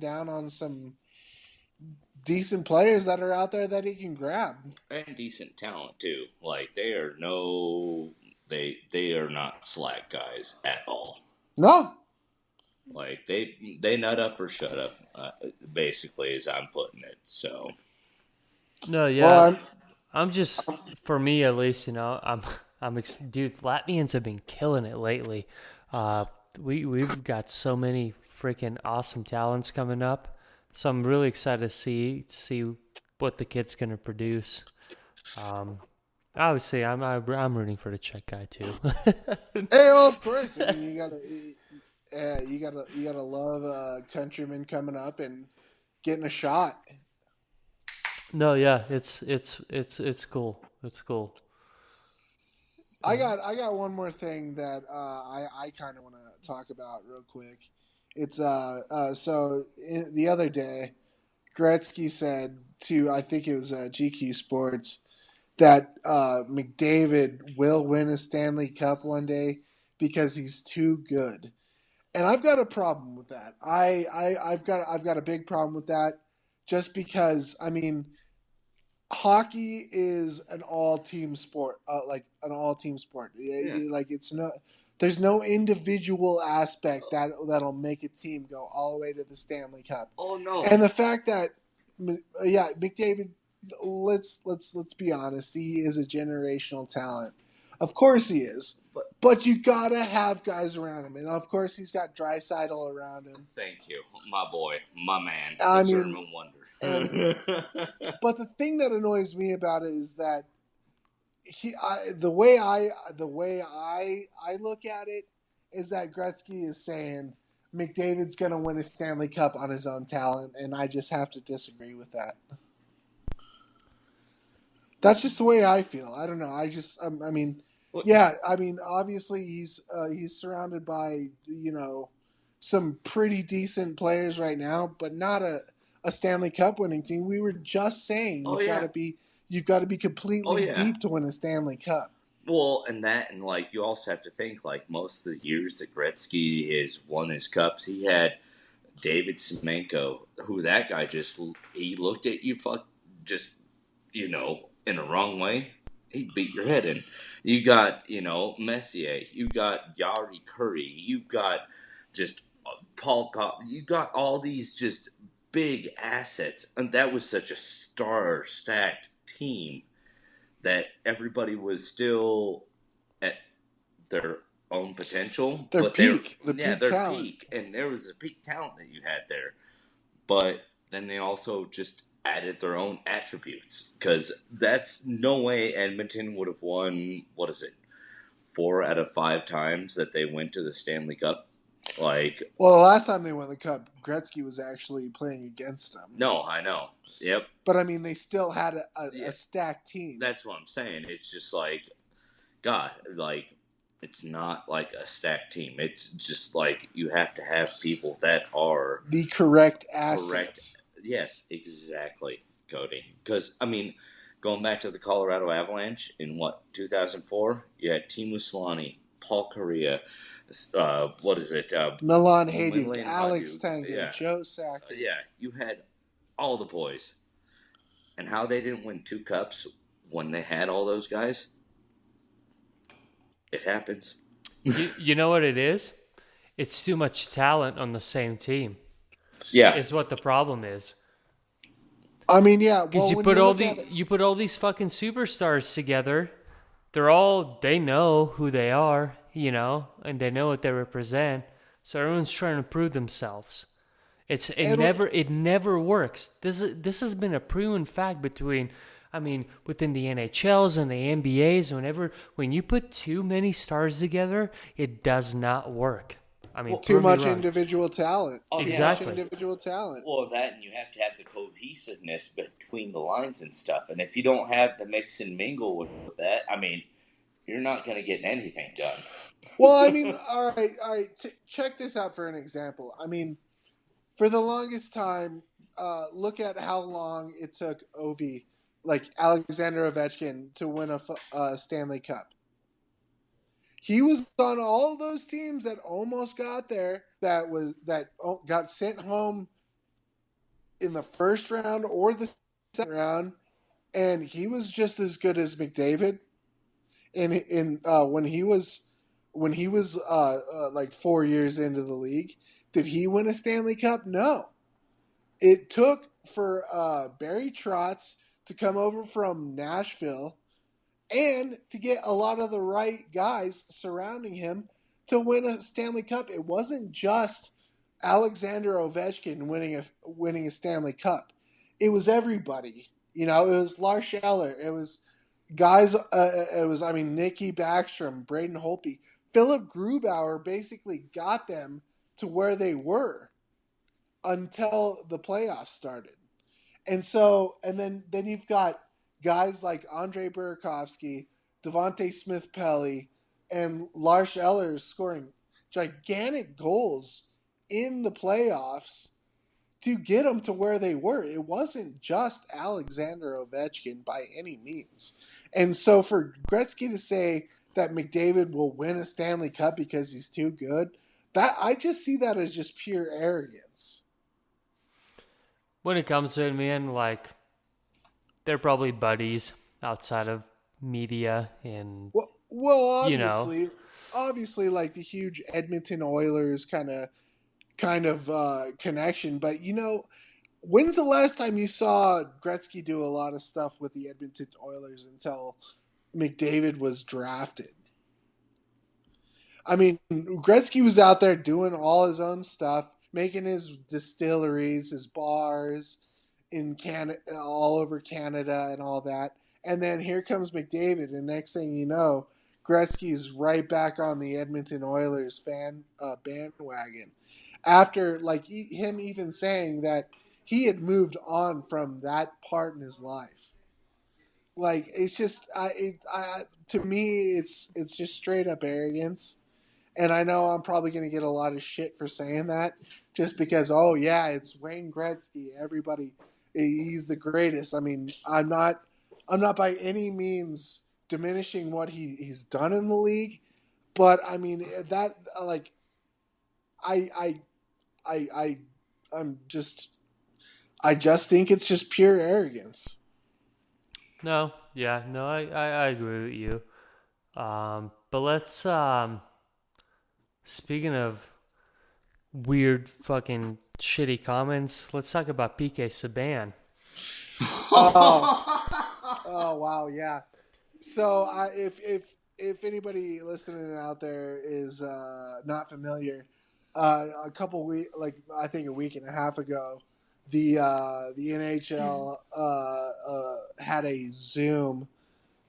down on some decent players that are out there that he can grab. And decent talent too. Like they are not slack guys at all. No. Like they nut up or shut up, basically, as I'm putting it. So. No, yeah. Well, I'm just, for me at least, dude, Latvians have been killing it lately. We've got so many freaking awesome talents coming up. So I'm really excited to see what the kid's gonna produce. Obviously, I'm rooting for the Czech guy too. Hey, well, of course, I mean, you gotta love a countryman coming up and getting a shot. No, yeah, it's cool. It's cool. I got one more thing that I kind of want to talk about real quick. It's the other day, Gretzky said to, I think it was GQ Sports, that McDavid will win a Stanley Cup one day because he's too good, and I've got a problem with that. I've got a big problem with that, just because I mean, hockey is an all team sport, like an all team sport. Yeah. Like there's no individual aspect that'll make a team go all the way to the Stanley Cup. Oh no! And the fact that, yeah, McDavid. Let's be honest. He is a generational talent. Of course he is. But you gotta have guys around him, and of course he's got Draisaitl around him. Thank you, my boy, my man, the German wonder. But the thing that annoys me about it is that the way I look at it is that Gretzky is saying, McDavid's going to win a Stanley Cup on his own talent, and I just have to disagree with that. That's just the way I feel. I don't know. I mean, yeah. I mean, obviously he's surrounded by some pretty decent players right now, but not a Stanley Cup winning team. We were just saying you've got to be completely deep to win a Stanley Cup. Well, and like you also have to think like most of the years that Gretzky has won his cups, he had David Semenko, who that guy he looked at you just in a wrong way, he'd beat your head in. You got Messier, you got Yari Curry, you've got just Paul Cobb, you got all these just big assets, and that was such a star-stacked team that everybody was still at their own potential. Their peak. Their peak. And there was a peak talent that you had there. But then they also just added their own attributes. Because that's no way Edmonton would have won, 4 out of 5 times that they went to the Stanley Cup. Well, the last time they won the Cup, Gretzky was actually playing against them. No, I know. Yep. But, I mean, they still had a stacked team. That's what I'm saying. It's just like, God, it's not like a stacked team. It's just like you have to have people that are the correct assets. Yes, exactly, Cody. Because, I mean, going back to the Colorado Avalanche in, 2004, you had Teemu Selanne, Paul Kariya, Milan Hajduk, Alex Tanguay, Joe Sakic. Yeah, you had all the boys. And how they didn't win 2 cups when they had all those guys? It happens. You know what it is? It's too much talent on the same team. Yeah. Is what the problem is. I mean, yeah. Because you put all these fucking superstars together. They know who they are, and they know what they represent. So everyone's trying to prove themselves. It never works. This has been a proven fact within the NHLs and the NBAs. When you put too many stars together, it does not work. I mean, too much individual talent. Exactly. Individual talent. Well, that, and you have to have the cohesiveness between the lines and stuff. And if you don't have the mix and mingle with that, I mean, you're not going to get anything done. Well, I mean, all right. Check this out for an example. I mean, for the longest time, look at how long it took Ovi, like Alexander Ovechkin, to win a Stanley Cup. He was on all those teams that almost got there, that got sent home in the first round or the second round, and he was just as good as McDavid. And when he was like 4 years into the league, did he win a Stanley Cup? No. It took for Barry Trotz to come over from Nashville and to get a lot of the right guys surrounding him to win a Stanley Cup. It wasn't just Alexander Ovechkin winning a Stanley Cup. It was everybody. It was Lars Eller. It was guys. Nicky Backstrom, Braden Holtby, Philip Grubauer basically got them to where they were until the playoffs started. And then you've got guys like Andre Burakovsky, Devontae Smith-Pelly, and Lars Eller scoring gigantic goals in the playoffs to get them to where they were. It wasn't just Alexander Ovechkin by any means. And so for Gretzky to say that McDavid will win a Stanley Cup because he's too good, that I just see that as just pure arrogance. When it comes to it, man, they're probably buddies outside of media and obviously like the huge Edmonton Oilers kind of connection, but when's the last time you saw Gretzky do a lot of stuff with the Edmonton Oilers until McDavid was drafted? I mean, Gretzky was out there doing all his own stuff, making his distilleries, his bars in Canada, all over Canada and all that. And then here comes McDavid, and next thing you know, Gretzky's right back on the Edmonton Oilers bandwagon. after like him even saying that he had moved on from that part in his life. Like it's just to me it's just straight up arrogance. And I know I'm probably going to get a lot of shit for saying that, just because, oh yeah, it's Wayne Gretzky. Everybody, he's the greatest. I mean, I'm not by any means diminishing what he's done in the league, but I mean that like I I I I'm just I just think it's just pure arrogance. No, yeah, no, I agree with you. But let's speaking of weird fucking shitty comments, let's talk about PK Subban. Oh, oh wow, yeah. So if anybody listening out there is not familiar, a couple week like I think a week and a half ago, the NHL had a Zoom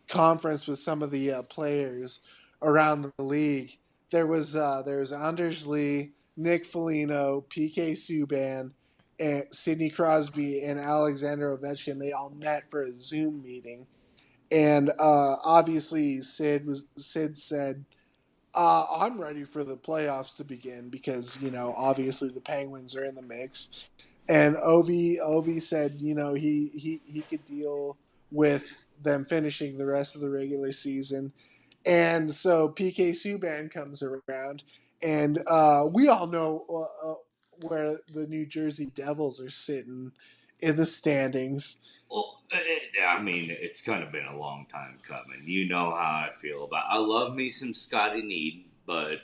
conference with some of the players around the league. There was Anders Lee, Nick Foligno, PK Subban, and Sidney Crosby and Alexander Ovechkin. They all met for a Zoom meeting, and obviously Sid said, "I'm ready for the playoffs to begin because obviously the Penguins are in the mix." And Ovi said, he could deal with them finishing the rest of the regular season. And so PK Subban comes around, and we all know where the New Jersey Devils are sitting in the standings. Well, I mean, it's kind of been a long time coming. You know how I feel about. I love me some Scotty Need, but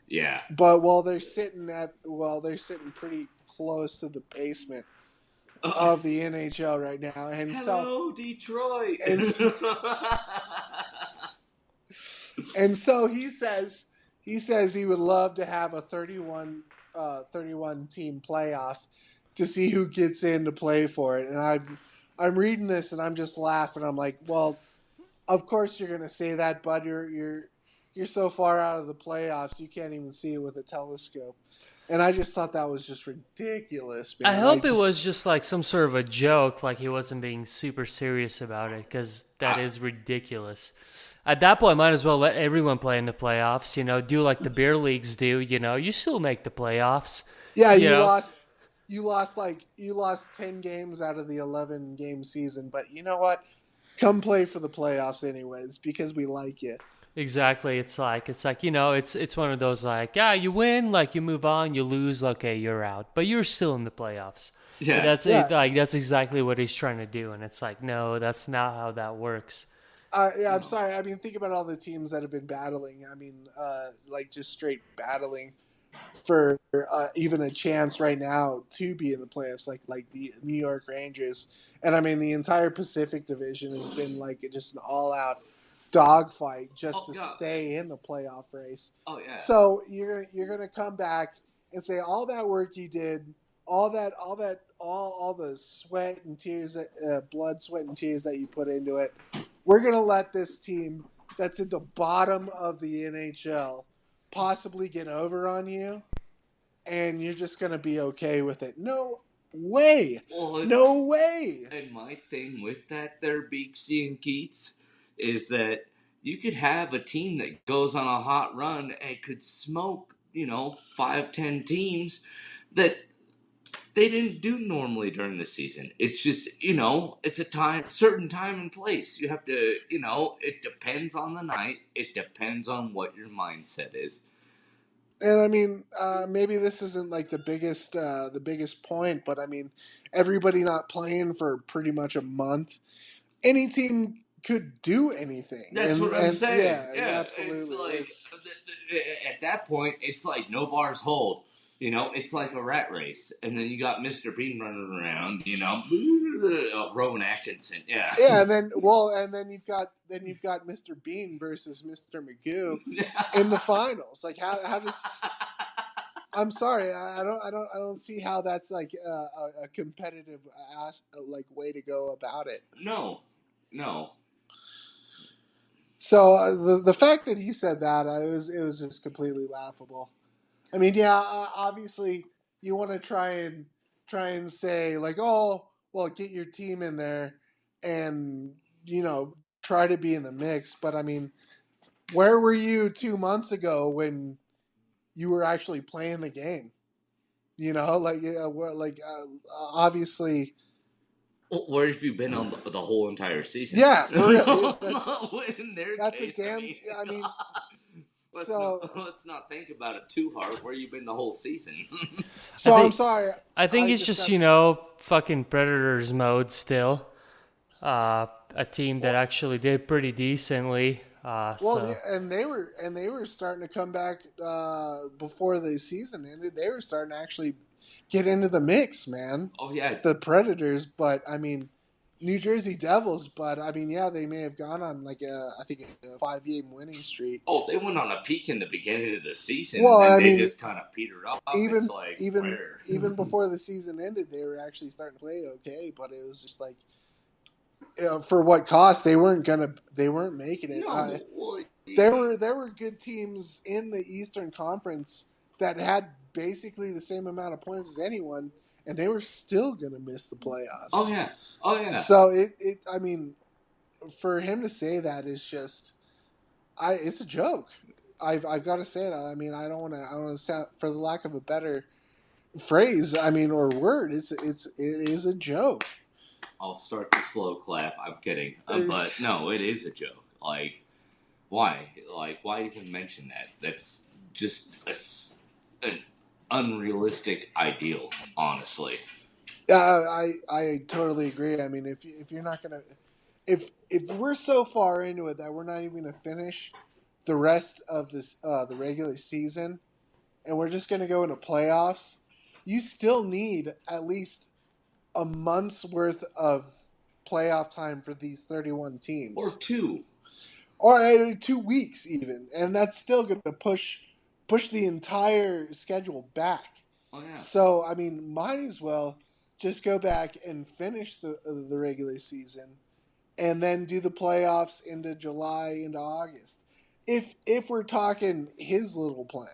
yeah. But they're sitting pretty close to the basement of the NHL right now, and Hello, Detroit. and so he says he would love to have a 31 team playoff to see who gets in to play for it. And I'm reading this and I'm just laughing. I'm like, well, of course you're gonna say that, bud. You're so far out of the playoffs you can't even see it with a telescope. And I just thought that was just ridiculous, I man. hope it was just like some sort of a joke, like he wasn't being super serious about it, because that is ridiculous. At that point, might as well let everyone play in the playoffs. Do like the beer leagues do. You still make the playoffs. Yeah, You you know, lost. You lost 10 games out of the 11 game season, but you know what? Come play for the playoffs anyways because we like you. exactly. It's like it's one of those like, yeah, you win, like you move on, you lose, okay, you're out, but you're still in the playoffs. Yeah. That's it. Yeah. Like that's exactly what he's trying to do, and it's like, no, that's not how that works. Yeah, I'm No. sorry. I mean, think about all the teams that have been battling. I mean, like just straight battling for even a chance right now to be in the playoffs, like the New York Rangers. And I mean, the entire Pacific Division has been like just an all-out dogfight just Oh to yeah. stay in the playoff race. Oh yeah. So you're gonna come back and say all that work you did, all the sweat and tears, blood, sweat, and tears that you put into it. We're gonna let this team that's at the bottom of the NHL possibly get over on you, and you're just gonna be okay with it. No way. Well, No way. and my thing with that there, Beaksy and Keats, is that you could have a team that goes on a hot run and could smoke, 5, 10 teams that they didn't do normally during the season. It's just, it's a certain time and place. You have to, it depends on the night. It depends on what your mindset is. And I mean, maybe this isn't like the biggest point, but I mean, everybody not playing for pretty much a month. Any team could do anything, That's what I'm and saying. yeah, Yeah, it's absolutely. like It's at that point, it's like no bars hold. It's like a rat race, and then you got Mr. Bean running around. Rowan Atkinson. Yeah. yeah, and then you've got Mr. Bean versus Mr. Magoo in the finals. Like how does I'm sorry, I don't see how that's like a competitive like way to go about it. No, no. So the fact that he said that it was just completely laughable. I mean, yeah, obviously you want to try and say like, oh, well, get your team in there, and try to be in the mix. But I mean, where were you 2 months ago when you were actually playing the game? Like obviously, Where have you been on the whole entire season? yeah, for real. In their That's a case, I damn. mean, I mean, let's not so let's not think about it too hard. Where you been the whole season? I I'm think sorry. I think I it's just just got fucking Predators mode still. A team that well. actually did pretty decently. Well, yeah, So and they were starting to come back before the season ended. They were starting to actually get into the mix, man. Oh yeah. The Predators, but I mean, New Jersey Devils, but I mean, yeah, they may have gone on like I think a 5-game winning streak. Oh, they went on a peak in the beginning of the season, and Well, then I they mean, just kind of petered off. It's even like even where? even before the season ended, they were actually starting to play okay, but it was just like for what cost they weren't making it. No, well, There were good teams in the Eastern Conference that had basically the same amount of points as anyone, and they were still going to miss the oh playoffs. yeah, oh yeah. So I mean, for him to say that is just, it's a joke. I've got to say it. I mean, I don't want to sound, for the lack of a better phrase, I mean, or word, it is a joke. I'll start the slow clap. I'm kidding, but no, it is a joke. Like, why? Like, why even mention that? That's just an unrealistic ideal, honestly. Yeah, I totally agree. I mean, if you're not gonna, if we're so far into it that we're not even gonna finish the rest of this the regular season, and we're just gonna go into playoffs, you still need at least a month's worth of playoff time for these 31 Or teams, two. or 2 weeks even, and that's still gonna push the entire schedule back. Oh yeah. So I mean, might as well just go back and finish the regular season, and then do the playoffs into July into August. If we're talking his little plan,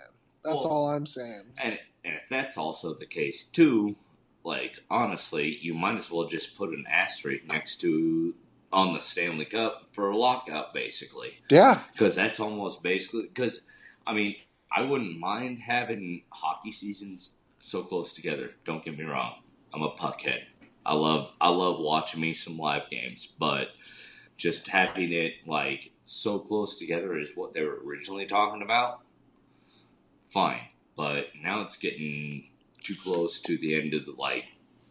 that's Well, all I'm saying. and if that's also the case too, like honestly, you might as well just put an asterisk next to on the Stanley Cup for a lockout, basically, Yeah, because that's almost basically because I mean I wouldn't mind having hockey seasons so close together. Don't get me wrong, I'm a puckhead. I love watching me some live games, but just having it like so close together is what they were originally talking about. Fine, but now it's getting too close to the end of the like.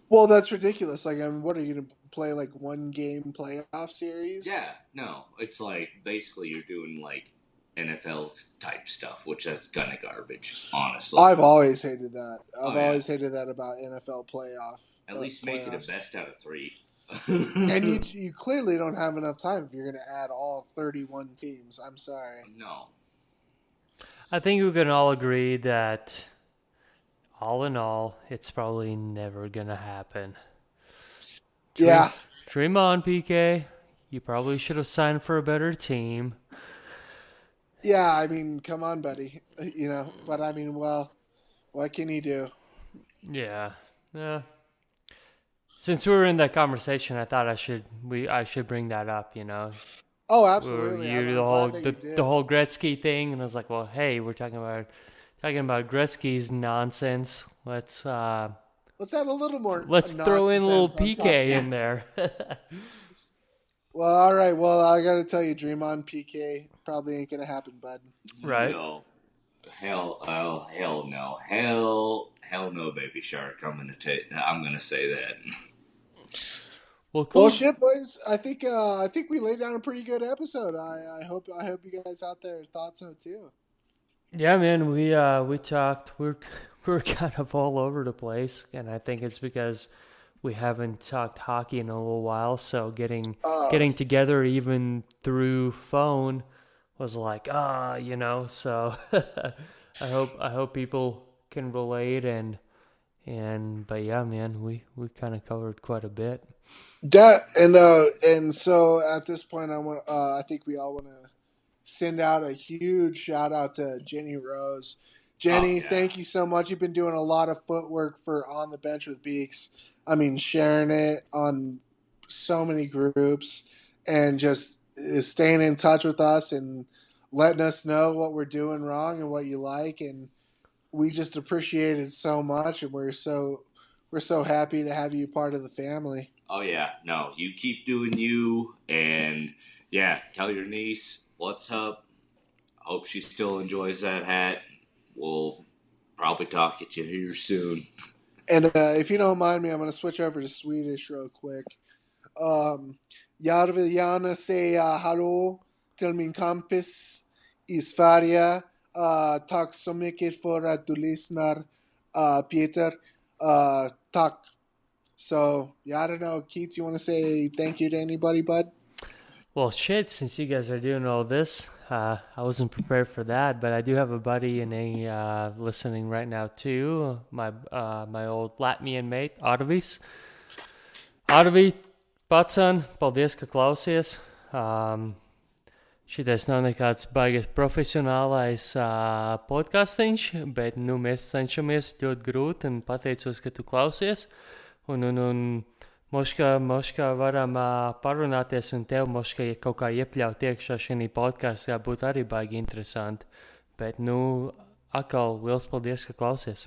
well, that's ridiculous. Like, I mean, what are you gonna play, like, one game playoff series? Yeah, no, it's like basically you're doing like NFL type stuff, which is kind of garbage, honestly. I've always hated that. Oh I've yeah, always hated that about NFL at least make it a playoffs. best out of three. And you clearly don't have enough time if you're going to add all 31 teams. I'm sorry. No, I think we can all agree that, all in all, it's probably never gonna happen. Yeah, Dream on, PK. You probably should have signed for a better team. yeah. I mean, come on, buddy. But I mean, well, what can you do? Yeah. Yeah. Since we were in that conversation, I thought I should bring that up. Oh, Or absolutely. I'm, you I'm glad that you the did. whole Gretzky thing, and I was like, well, hey, we're talking about Gretzky's nonsense. Let's add a little more Let's throw in a little nonsense on top of PK it. in there. Well, all right. Well, I got to tell you, Dream on PK probably ain't gonna happen, bud. Right. no, hell no, baby shark. I'm gonna say that. Well, Well, cool. shit, boys. I think we laid down a pretty good episode. I hope you guys out there thought so too. Yeah, man, we talked. We're kind of all over the place, and I think it's because we haven't talked hockey in a little while. So Uh, getting together even through phone was like So I hope people can relate and but yeah, man, we kind of covered quite a bit. and so at this point, I think we all want to send out a huge shout out to Jenny Rose. Jenny, yeah. thank you so much. You've been doing a lot of footwork for On the Bench with Beeks. I mean, sharing it on so many groups and just staying in touch with us and letting us know what we're doing wrong and what you like. And we just appreciate it so much. And we're so happy to have you part of the family. Oh yeah, no, you keep doing you, and yeah, tell your niece what's up. Hope she still enjoys that hat. We'll probably talk at you here soon. And if you don't mind me, I'm going to switch over to Swedish real quick. Jag vill gärna säga hallå till min kompis i Sverige. Tack så mycket för att du lyssnar, Peter. Tack. So, yeah, I don't know. Keith, you want to say thank you to anybody, bud? Well, shit, since you guys are doing all this, I wasn't prepared for that, but I do have a buddy in listening right now too. My old Latvian mate, Arvis. Arvi, Patsan, paldies, ka klausies. Šitais nav nekāds baigies profesionālais podcastiņš, bet mēs cenšamies ļoti grūti un pateicos, ka tu klausies. Un moškā varam parunāties un tev moškā kaut kā iepļaut iekšā šī podkāstā būtu arī baigi interesanti. Bet atkal liels paldies, ka klausies.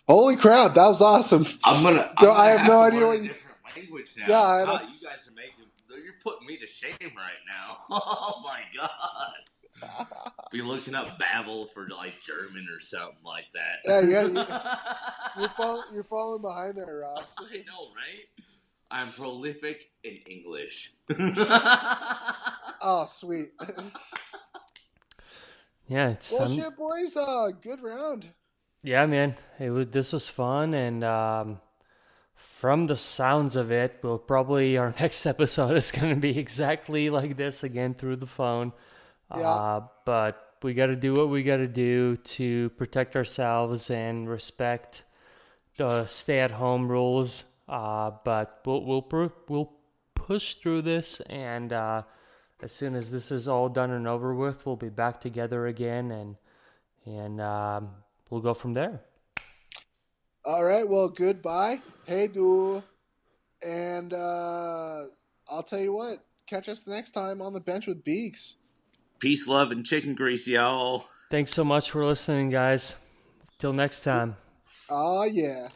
Holy crap, that was awesome. I have no idea what you... language now. Yeah, you guys you're putting me to shame right now. Oh my god. Be looking up Babel for like German or something like that. Yeah. You're falling behind there, Rob. I know, right? I'm prolific in English. Oh, sweet. Yeah, it's well, shit, boys. Good round. Yeah, man. This was fun, and from the sounds of it, our next episode is going to be exactly like this again through the phone. Yeah. But we got to do what we got to do to protect ourselves and respect the stay-at-home rules. But we'll push through this, and as soon as this is all done and over with, we'll be back together again, and we'll go from there. All right. Well, goodbye. Hey, do. And I'll tell you what. Catch us next time on the bench with Beeks. Peace, love, and chicken grease, y'all. Thanks so much for listening, guys. Till next time. Oh, yeah.